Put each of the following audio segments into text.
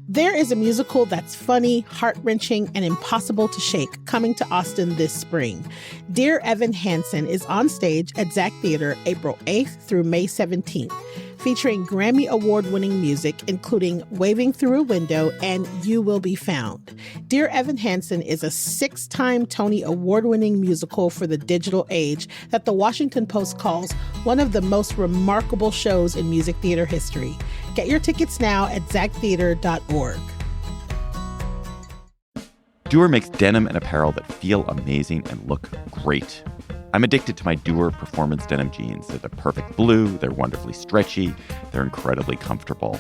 There is a musical that's funny, heart-wrenching, and impossible to shake coming to Austin this spring. Dear Evan Hansen is on stage at ZACC Theater April 8th through May 17th, featuring Grammy Award-winning music including Waving Through a Window and You Will Be Found. Dear Evan Hansen is a 6-time Tony Award-winning musical for the digital age that the Washington Post calls one of the most remarkable shows in music theater history. Get your tickets now at zacktheater.org. Dewar makes denim and apparel that feel amazing and look great. I'm addicted to my Dewar Performance denim jeans. They're the perfect blue, they're wonderfully stretchy, they're incredibly comfortable.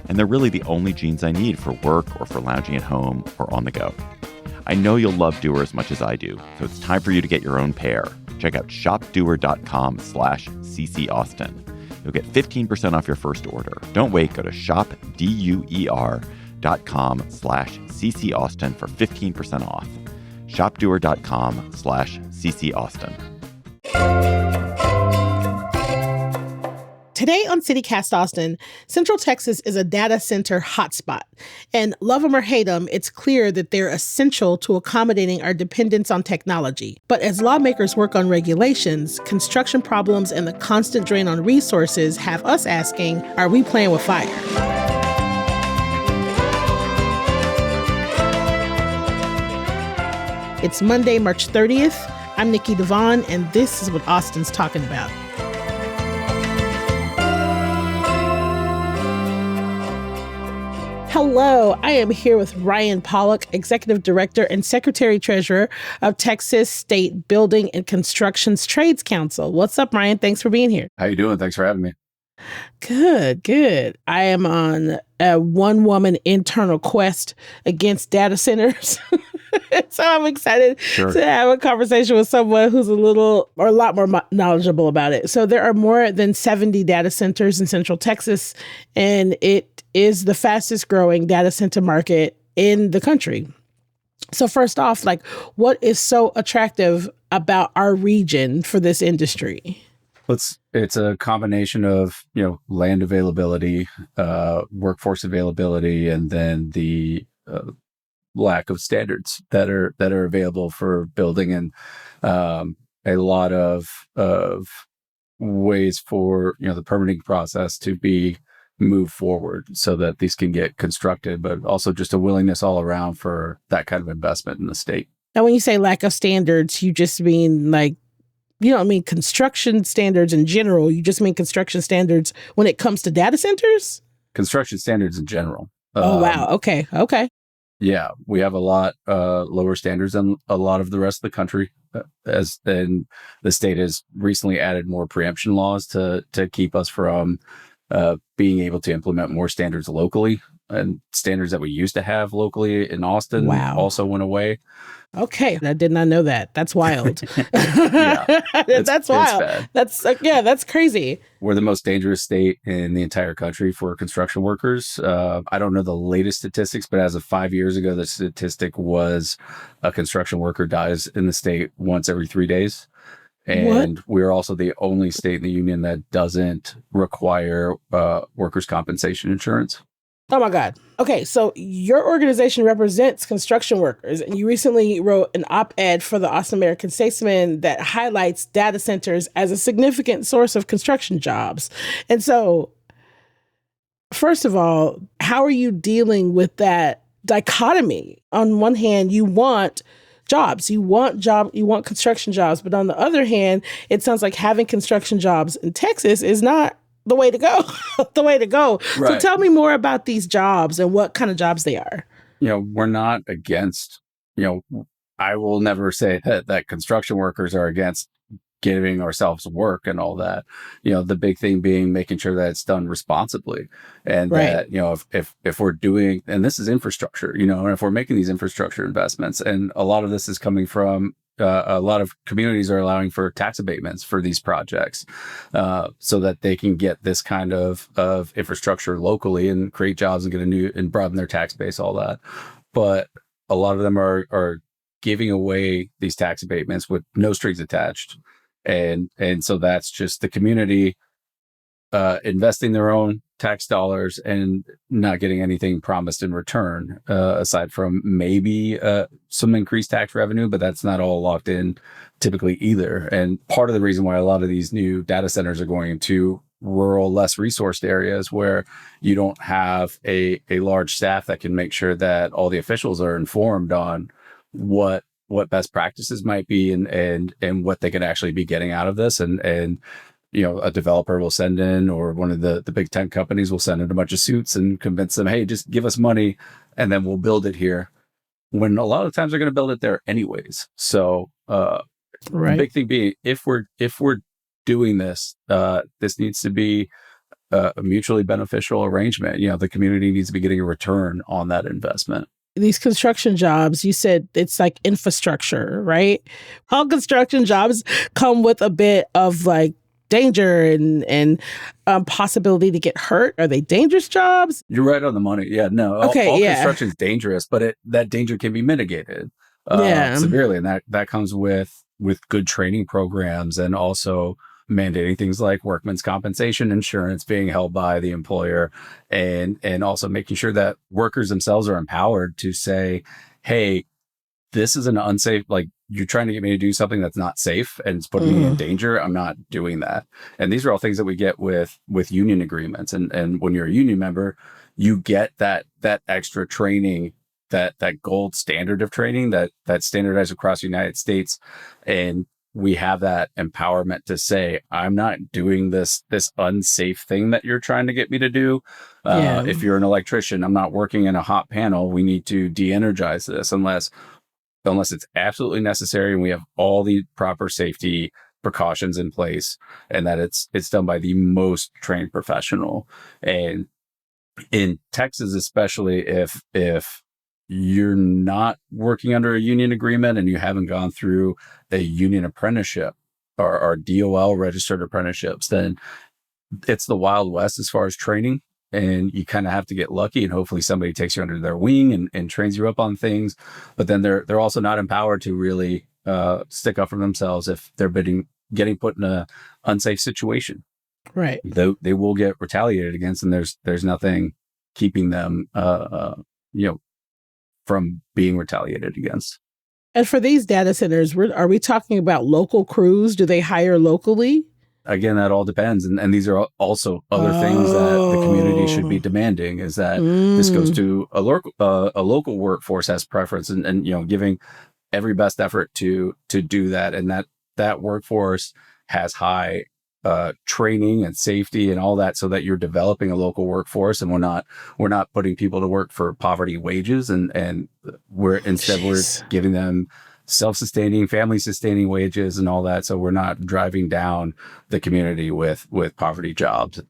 And they're really the only jeans I need for work or for lounging at home or on the go. I know you'll love Dewar as much as I do, so it's time for you to get your own pair. Check out shopdewar.com/CCAustin. You'll get 15% off your first order. Don't wait. Go to shopdeuer.com/CCAustin for 15% off. shopdewar.com/CCAustin. Today on CityCast Austin, Central Texas is a data center hotspot. And love them or hate them, it's clear that they're essential to accommodating our dependence on technology. But as lawmakers work on regulations, construction problems and the constant drain on resources have us asking, are we playing with fire? It's Monday, March 30th. I'm Nikki Devon, and this is what Austin's talking about. Hello, I am here with Ryan Pollock, Executive Director and Secretary-Treasurer of Texas State Building and Construction's Trades Council. What's up, Ryan? Thanks for being here. How you doing? Thanks for having me. Good. I am on a one-woman internal quest against data centers. So I'm excited to have a conversation with someone who's a lot more knowledgeable about it. So there are more than 70 data centers in Central Texas, and it is the fastest growing data center market in the country. So first off, what is so attractive about our region for this industry? It's a combination of, land availability, workforce availability, and then the lack of standards that are available for building, and a lot of ways for the permitting process to be moved forward so that these can get constructed, but also just a willingness all around for that kind of investment in the state. Now, when you say lack of standards, you just mean you don't mean construction standards in general. You just mean construction standards when it comes to data centers? Construction standards in general. Oh, wow. Okay. Yeah, we have a lot lower standards than a lot of the rest of the country. And the state has recently added more preemption laws to keep us from being able to implement more standards locally. And standards that we used to have locally in Austin also went away. Okay, I did not know that. That's wild. That's wild. Bad. That's crazy. We're the most dangerous state in the entire country for construction workers. I don't know the latest statistics, but as of 5 years ago, the statistic was a construction worker dies in the state once every 3 days. And we're also the only state in the union that doesn't require workers' compensation insurance. Oh my God. Okay, so your organization represents construction workers, and you recently wrote an op-ed for the Austin American-Statesman that highlights data centers as a significant source of construction jobs. And so, first of all, how are you dealing with that dichotomy? On one hand, you want jobs, you want construction jobs, but on the other hand, it sounds like having construction jobs in Texas is not the way to go. Right. So tell me more about these jobs and what kind of jobs they are. We're not against, I will never say that construction workers are against giving ourselves work and all that. The big thing being making sure that it's done responsibly. And that, if we're doing, and this is infrastructure, and if we're making these infrastructure investments, and a lot of this is coming from a lot of communities are allowing for tax abatements for these projects so that they can get this kind of infrastructure locally and create jobs and get and broaden their tax base, all that. But a lot of them are giving away these tax abatements with no strings attached. And so that's just the community investing their own tax dollars and not getting anything promised in return, aside from maybe some increased tax revenue, but that's not all locked in typically either. And part of the reason why a lot of these new data centers are going into rural, less resourced areas where you don't have a large staff that can make sure that all the officials are informed on what best practices might be and what they can actually be getting out of this. And a developer will send in, or one of the big tech companies will send in a bunch of suits and convince them, hey, just give us money and then we'll build it here. When a lot of times they're going to build it there anyways. So the big thing being, if we're doing this, this needs to be a mutually beneficial arrangement. The community needs to be getting a return on that investment. These construction jobs, you said it's like infrastructure, right? All construction jobs come with a bit of like danger and possibility to get hurt. Are they dangerous jobs? You're right on the money. Yeah, no. Okay, all construction is dangerous, but that danger can be mitigated severely, and that comes with good training programs, and also mandating things like workman's compensation insurance being held by the employer, and also making sure that workers themselves are empowered to say, hey, this is an unsafe, like, you're trying to get me to do something that's not safe and it's putting me in danger. I'm not doing that. And these are all things that we get with union agreements. And when you're a union member, you get that extra training, that gold standard of training that standardized across the United States. And we have that empowerment to say, I'm not doing this unsafe thing that you're trying to get me to do. If you're an electrician, I'm not working in a hot panel. We need to de-energize this unless it's absolutely necessary and we have all the proper safety precautions in place, and that it's done by the most trained professional. And in Texas, especially, if you're not working under a union agreement and you haven't gone through a union apprenticeship or DOL registered apprenticeships, then it's the Wild West as far as training. And you kind of have to get lucky, and hopefully somebody takes you under their wing and trains you up on things. But then they're also not empowered to really stick up for themselves if they're getting put in a unsafe situation. Right. They will get retaliated against, and there's nothing keeping them from being retaliated against. And for these data centers, are we talking about local crews? Do they hire locally? Again, that all depends. And these are also other things that the community should be demanding, is that this goes to a local workforce has preference, and giving every best effort to do that. And that workforce has high training and safety and all that, so that you're developing a local workforce, and we're not putting people to work for poverty wages, and we're giving them self-sustaining, family-sustaining wages and all that. So we're not driving down the community with poverty jobs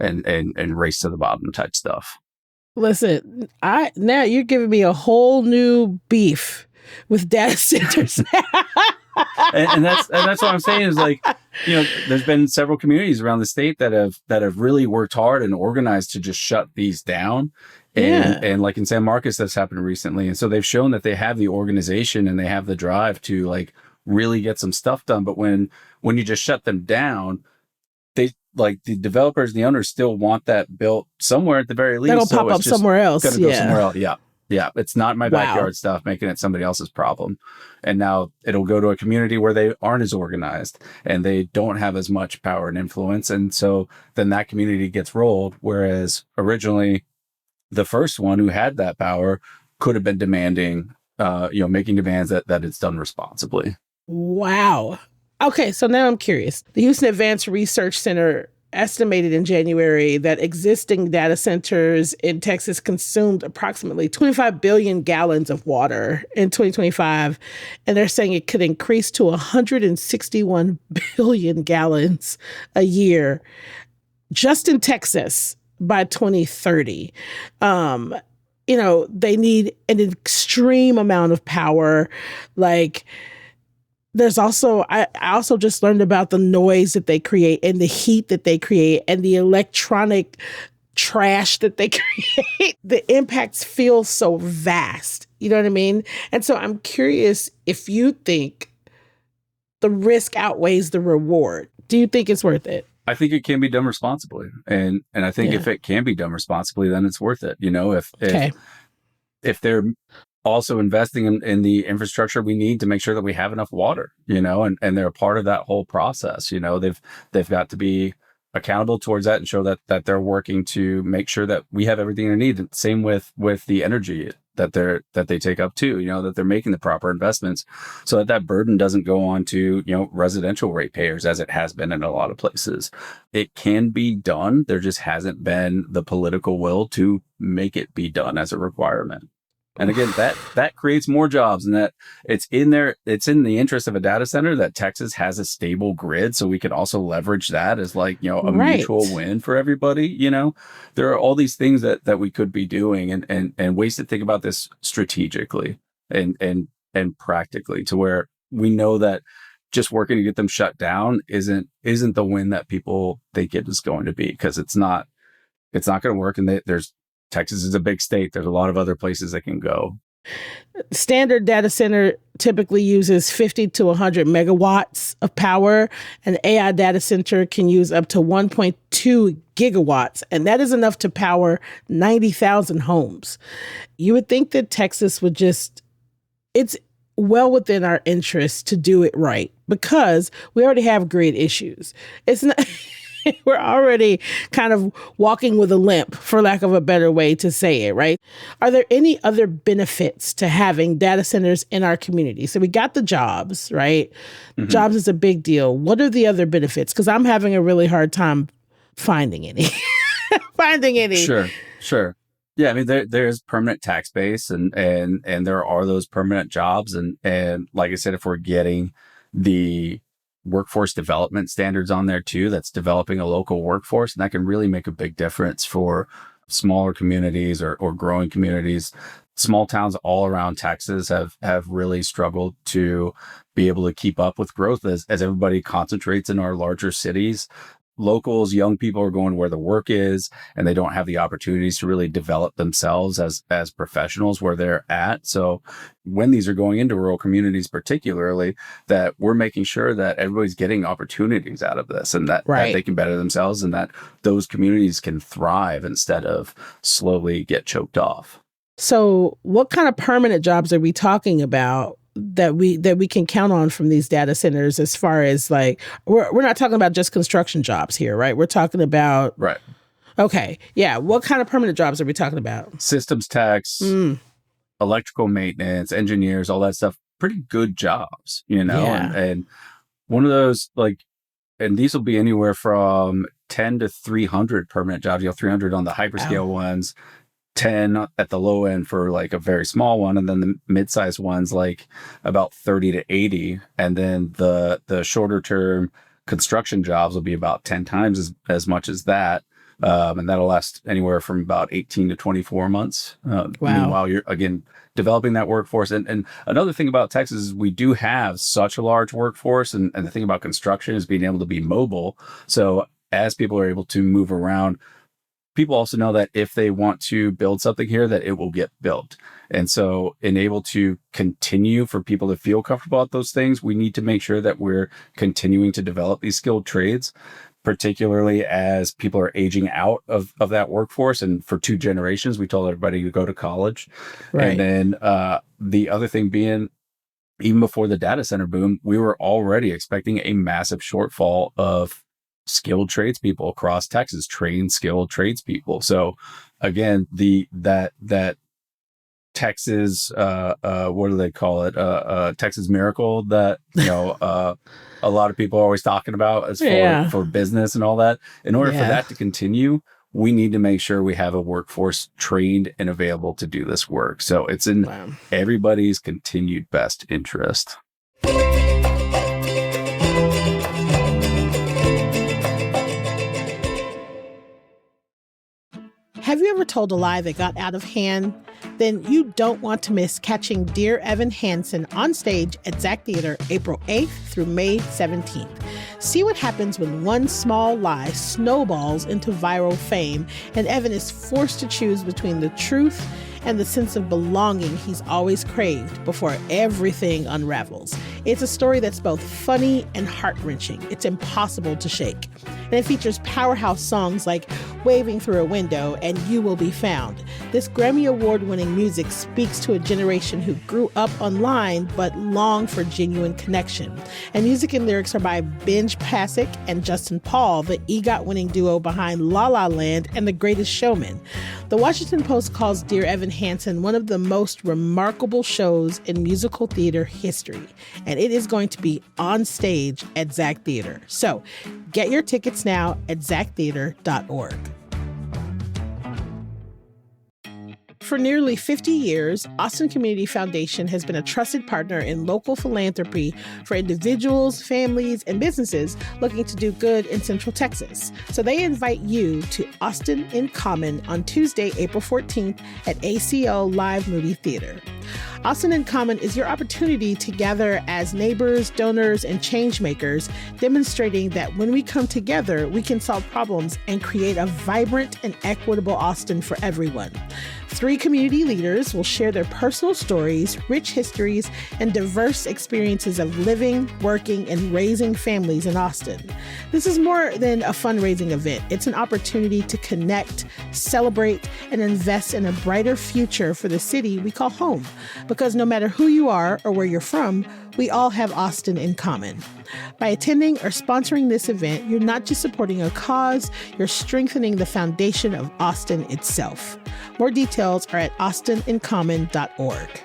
and race to the bottom type stuff. Listen, now you're giving me a whole new beef with data centers. and that's what I'm saying is, like, there's been several communities around the state that have really worked hard and organized to just shut these down. And like in San Marcos, that's happened recently. And so they've shown that they have the organization and they have the drive to like really get some stuff done. But when you just shut them down, they, like, the developers and the owners still want that built somewhere at the very least. That'll pop up somewhere else. Gotta go somewhere else. Yeah. It's not my backyard stuff, making it somebody else's problem. And now it'll go to a community where they aren't as organized and they don't have as much power and influence. And so then that community gets rolled. Whereas originally, the first one who had that power could have been demanding, making demands that it's done responsibly. Wow. Okay, so now I'm curious. The Houston Advanced Research Center estimated in January that existing data centers in Texas consumed approximately 25 billion gallons of water in 2025. And they're saying it could increase to 161 billion gallons a year just in Texas by 2030. They need an extreme amount of power. Like, there's also, I also just learned about the noise that they create and the heat that they create and the electronic trash that they create. The impacts feel so vast. You know what I mean? And so I'm curious if you think the risk outweighs the reward. Do you think it's worth it? I think it can be done responsibly. And I think if it can be done responsibly, then it's worth it. You know, if they're also investing in the infrastructure we need to make sure that we have enough water, you know, and they're a part of that whole process. You know, they've got to be accountable towards that and show that they're working to make sure that we have everything they need. Same with the energy that they take up too, you know, that they're making the proper investments so that burden doesn't go on to, you know, residential ratepayers as it has been in a lot of places. It can be done. There just hasn't been the political will to make it be done as a requirement. And again, that creates more jobs, and that it's in the interest of a data center that Texas has a stable grid. So we can also leverage that as like, you know, a mutual win for everybody. You know, there are all these things that we could be doing and ways to think about this strategically and practically, to where we know that just working to get them shut down isn't the win that people think it is going to be, because it's not going to work. And Texas is a big state. There's a lot of other places that can go. Standard data center typically uses 50 to 100 megawatts of power. An AI data center can use up to 1.2 gigawatts, and that is enough to power 90,000 homes. You would think that Texas would it's well within our interest to do it right, because we already have grid issues. It's not... We're already kind of walking with a limp, for lack of a better way to say it, right? Are there any other benefits to having data centers in our community? So we got the jobs, right? Mm-hmm. Jobs is a big deal. What are the other benefits? Because I'm having a really hard time finding any. Sure. Yeah, I mean, there's permanent tax base and there are those permanent jobs. And like I said, if we're getting the workforce development standards on there too, that's developing a local workforce, and that can really make a big difference for smaller communities or growing communities. Small towns all around Texas have really struggled to be able to keep up with growth as everybody concentrates in our larger cities. Locals, young people are going where the work is, and they don't have the opportunities to really develop themselves as professionals where they're at. So when these are going into rural communities, particularly, that we're making sure that everybody's getting opportunities out of this, and that they can better themselves, and that those communities can thrive instead of slowly get choked off. So what kind of permanent jobs are we talking about that we can count on from these data centers, as far as like, we're not talking about just construction jobs here, right? We're talking about... Right. Okay. Yeah. What kind of permanent jobs are we talking about? Systems techs, electrical maintenance, engineers, all that stuff. Pretty good jobs, you know? Yeah. And one of those, like, and these will be anywhere from 10 to 300 permanent jobs, 300 on the hyperscale ones, 10 at the low end for like a very small one, and then the mid-sized ones like about 30 to 80, and then the shorter term construction jobs will be about 10 times as much as that, and that'll last anywhere from about 18 to 24 months. Meanwhile, you're again developing that workforce. And another thing about Texas is we do have such a large workforce, and the thing about construction is being able to be mobile. So as people are able to move around, people also know that if they want to build something here, that it will get built. And so in able to continue for people to feel comfortable at those things, we need to make sure that we're continuing to develop these skilled trades, particularly as people are aging out of that workforce. And for 2 generations, we told everybody to go to college. Right. And then the other thing being, even before the data center boom, we were already expecting a massive shortfall of skilled tradespeople across Texas, trained skilled tradespeople. So again, that Texas, what do they call it? Texas miracle that, you know, a lot of people are always talking about as for business and all that. In order for that to continue, we need to make sure we have a workforce trained and available to do this work. So it's in everybody's continued best interest. Have you ever told a lie that got out of hand? Then you don't want to miss catching Dear Evan Hansen on stage at Zach Theater April 8th through May 17th. See what happens when one small lie snowballs into viral fame and Evan is forced to choose between the truth and the sense of belonging he's always craved before everything unravels. It's a story that's both funny and heart-wrenching. It's impossible to shake. And it features powerhouse songs like Waving Through a Window and You Will Be Found. This Grammy Award-winning music speaks to a generation who grew up online but long for genuine connection. And music and lyrics are by Benj Pasek and Justin Paul, the EGOT-winning duo behind La La Land and The Greatest Showman. The Washington Post calls Dear Evan Hansen one of the most remarkable shows in musical theater history, and it is going to be on stage at ZACC Theater. So get your tickets now at zactheater.org. For nearly 50 years, Austin Community Foundation has been a trusted partner in local philanthropy for individuals, families, and businesses looking to do good in Central Texas. So they invite you to Austin in Common on Tuesday, April 14th at ACL Live Movie Theater. Austin in Common is your opportunity to gather as neighbors, donors, and change makers, demonstrating that when we come together, we can solve problems and create a vibrant and equitable Austin for everyone. 3 community leaders will share their personal stories, rich histories, and diverse experiences of living, working, and raising families in Austin. This is more than a fundraising event. It's an opportunity to connect, celebrate, and invest in a brighter future for the city we call home. Because no matter who you are or where you're from, we all have Austin in common. By attending or sponsoring this event, you're not just supporting a cause, you're strengthening the foundation of Austin itself. More details are at austinincommon.org.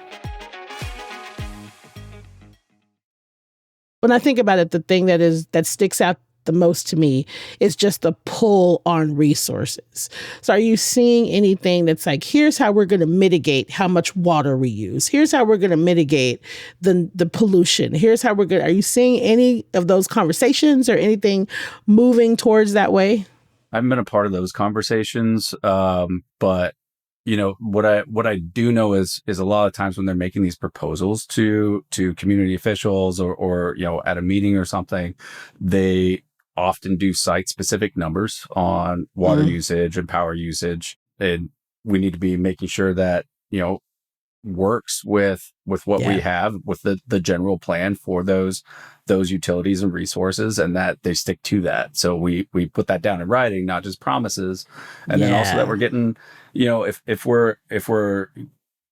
When I think about it, the thing that sticks out the most to me is just the pull on resources. So are you seeing anything that's like, here's how we're going to mitigate how much water we use. Here's how we're going to mitigate the pollution. Here's how are you seeing any of those conversations or anything moving towards that way? I haven't been a part of those conversations. But what I do know is a lot of times when they're making these proposals to community officials or at a meeting or something, they often do cite specific numbers on water usage and power usage. And we need to be making sure that, works with what we have, with the general plan for those utilities and resources, and that they stick to that. So we put that down in writing, not just promises. And then also that we're getting, if we're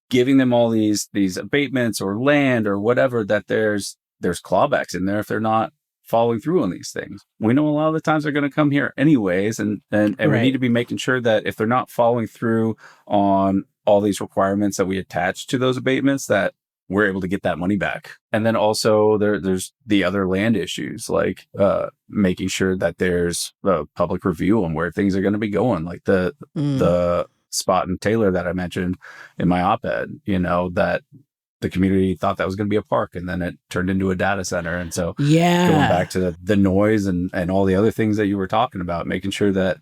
giving them all these abatements or land or whatever, that there's clawbacks in there if they're not following through on these things. We know a lot of the times they're going to come here anyways, and right. We need to be making sure that if they're not following through on all these requirements that we attach to those abatements, that we're able to get that money back. And then also there's the other land issues, like making sure that there's a public review on where things are going to be going, like the spot in Taylor that I mentioned in my op-ed, that the community thought that was going to be a park, and then it turned into a data center. And so going back to the noise and all the other things that you were talking about, making sure that,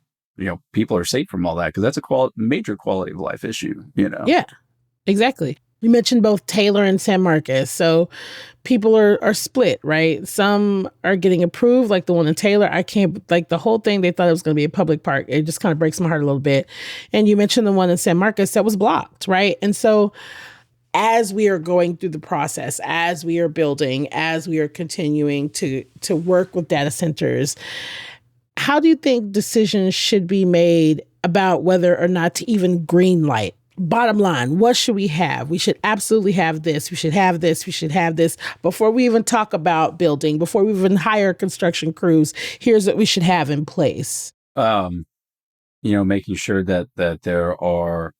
people are safe from all that, because that's a major quality of life issue, Yeah, exactly. You mentioned both Taylor and San Marcos. So people are split, right? Some are getting approved, like the one in Taylor. I can't, like the whole thing, they thought it was going to be a public park. It just kind of breaks my heart a little bit. And you mentioned the one in San Marcos that was blocked, right? And so as we are going through the process, as we are building, as we are continuing to work with data centers, how do you think decisions should be made about whether or not to even green light? Bottom line, what should we have? We should absolutely have this. We should have this. We should have this. Before we even talk about building, before we even hire construction crews, here's what we should have in place. Making sure that there are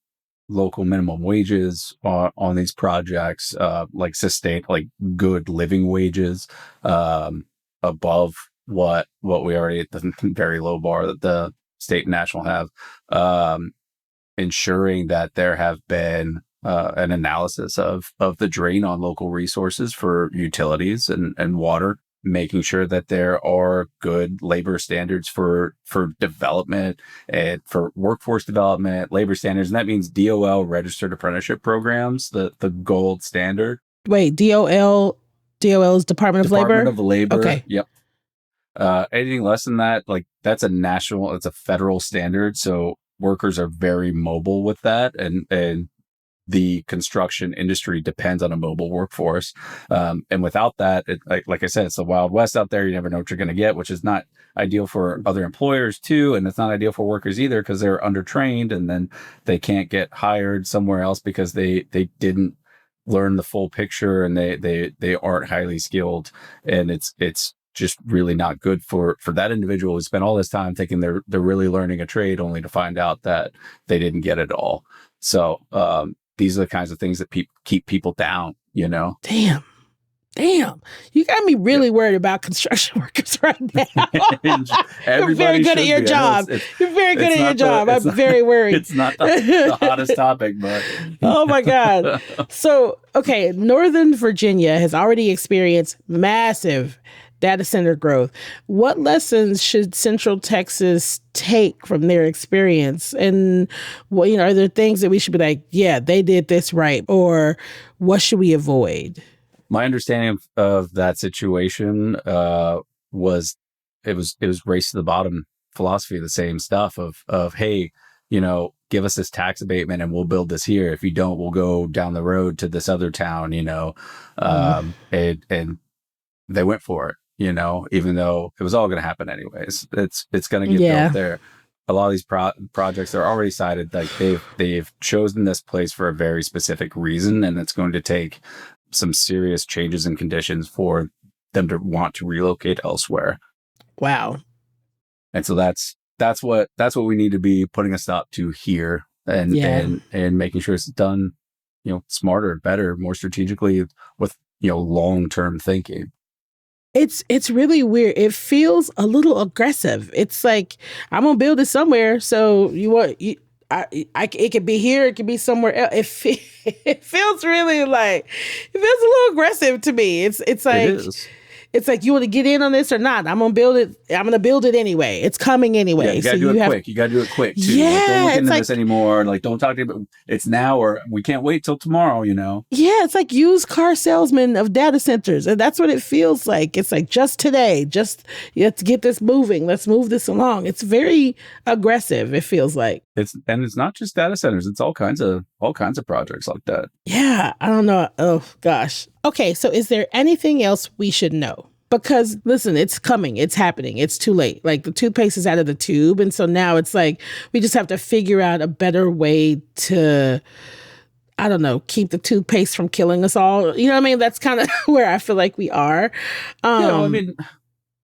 local minimum wages on these projects, like sustained, like good living wages, above what we already at the very low bar that the state and national have, ensuring that there have been an analysis of the drain on local resources for utilities and water, making sure that there are good labor standards for development and for workforce development, labor standards. And that means DOL registered apprenticeship programs, the gold standard. Wait, DOL is Department of Labor? Department of Labor. Okay. Yep. Anything less than that, like it's a federal standard. So workers are very mobile with that. And the construction industry depends on a mobile workforce. And without that, like I said, it's the Wild West out there. You never know what you're going to get, which is not ideal for other employers too. And it's not ideal for workers either, because they're undertrained and then they can't get hired somewhere else because they didn't learn the full picture and they aren't highly skilled. And it's just really not good for that individual who spent all this time thinking they're really learning a trade, only to find out that they didn't get it all. So, these are the kinds of things that keep people down, you know? Damn. You got me really worried about construction workers right now. You're very good at your job. You're very good at your job. I'm very worried. It's not the hottest topic, but. Oh my God. So, okay, Northern Virginia has already experienced massive data center growth. What lessons should Central Texas take from their experience? And are there things that we should be like, yeah, they did this right, or what should we avoid? My understanding of that situation was it was race to the bottom philosophy, the same stuff of hey, give us this tax abatement and we'll build this here. If you don't, we'll go down the road to this other town, and they went for it. Even though it was all going to happen anyways, it's going to get built there. A lot of these projects are already cited, like they've chosen this place for a very specific reason, and it's going to take some serious changes in conditions for them to want to relocate elsewhere. Wow. And so that's what we need to be putting a stop to here, and making sure it's done, smarter, better, more strategically with long-term thinking. It's really weird. It feels a little aggressive. It's like, I'm gonna build it somewhere. So it could be here. It could be somewhere else. It feels really like, it feels a little aggressive to me. It's like, it's like, you want to get in on this or not? I'm gonna build it. I'm gonna build it anyway. It's coming anyway. Yeah, you gotta do it quick. You gotta do it quick too. Yeah, don't look into this anymore. Like, don't talk to me. It's now, or we can't wait till tomorrow. Yeah, it's like used car salesman of data centers, and that's what it feels like. It's like, just today, let's get this moving. Let's move this along. It's very aggressive. It feels like it's not just data centers. It's all kinds of projects like that. Yeah, I don't know. Oh gosh. Okay, so is there anything else we should know? Because listen, it's coming, it's happening, it's too late. Like, the toothpaste is out of the tube. And so now it's like, we just have to figure out a better way to, I don't know, keep the toothpaste from killing us all. You know what I mean? That's kind of where I feel like we are.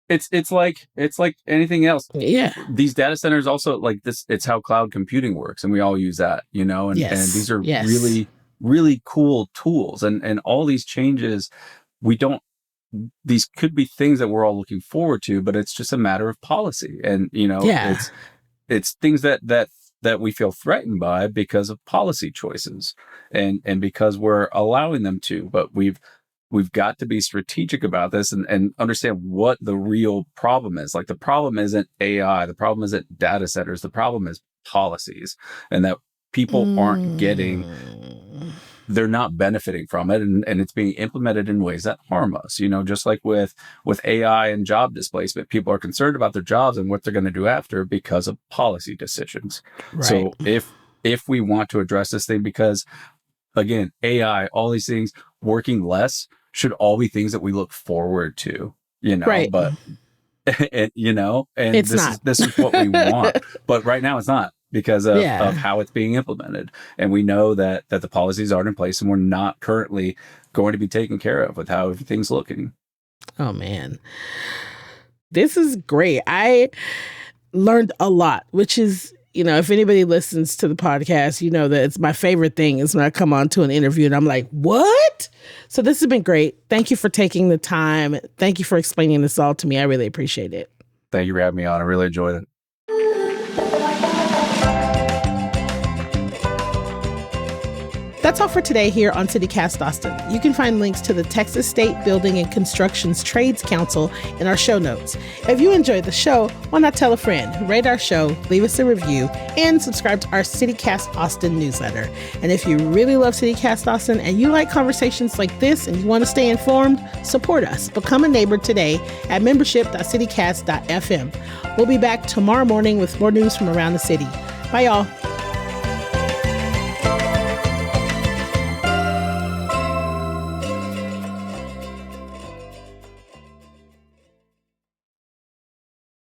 It's like anything else. Yeah. These data centers also, like this, it's how cloud computing works. And we all use that, and these are really, really cool tools. And all these changes, these could be things that we're all looking forward to, but it's just a matter of policy. And, it's things that we feel threatened by because of policy choices and because we're allowing them to. But we've got to be strategic about this and understand what the real problem is. Like, the problem isn't AI. The problem isn't data centers. The problem is policies, and that people aren't getting, they're not benefiting from it. And it's being implemented in ways that harm us, just like with AI and job displacement. People are concerned about their jobs and what they're going to do after because of policy decisions. Right. So if we want to address this thing, because again, AI, all these things, working less should all be things that we look forward to, right. But, and it's this is what we want. But right now it's not, because of how it's being implemented. And we know that the policies aren't in place, and we're not currently going to be taken care of with how everything's looking. Oh, man. This is great. I learned a lot, which is, if anybody listens to the podcast, that it's my favorite thing is when I come on to an interview and I'm like, what? So this has been great. Thank you for taking the time. Thank you for explaining this all to me. I really appreciate it. Thank you for having me on. I really enjoyed it. That's all for today here on CityCast Austin. You can find links to the Texas State Building and Construction's Trades Council in our show notes. If you enjoyed the show, why not tell a friend, rate our show, leave us a review, and subscribe to our CityCast Austin newsletter. And if you really love CityCast Austin and you like conversations like this and you want to stay informed, support us. Become a neighbor today at membership.citycast.fm. We'll be back tomorrow morning with more news from around the city. Bye, y'all.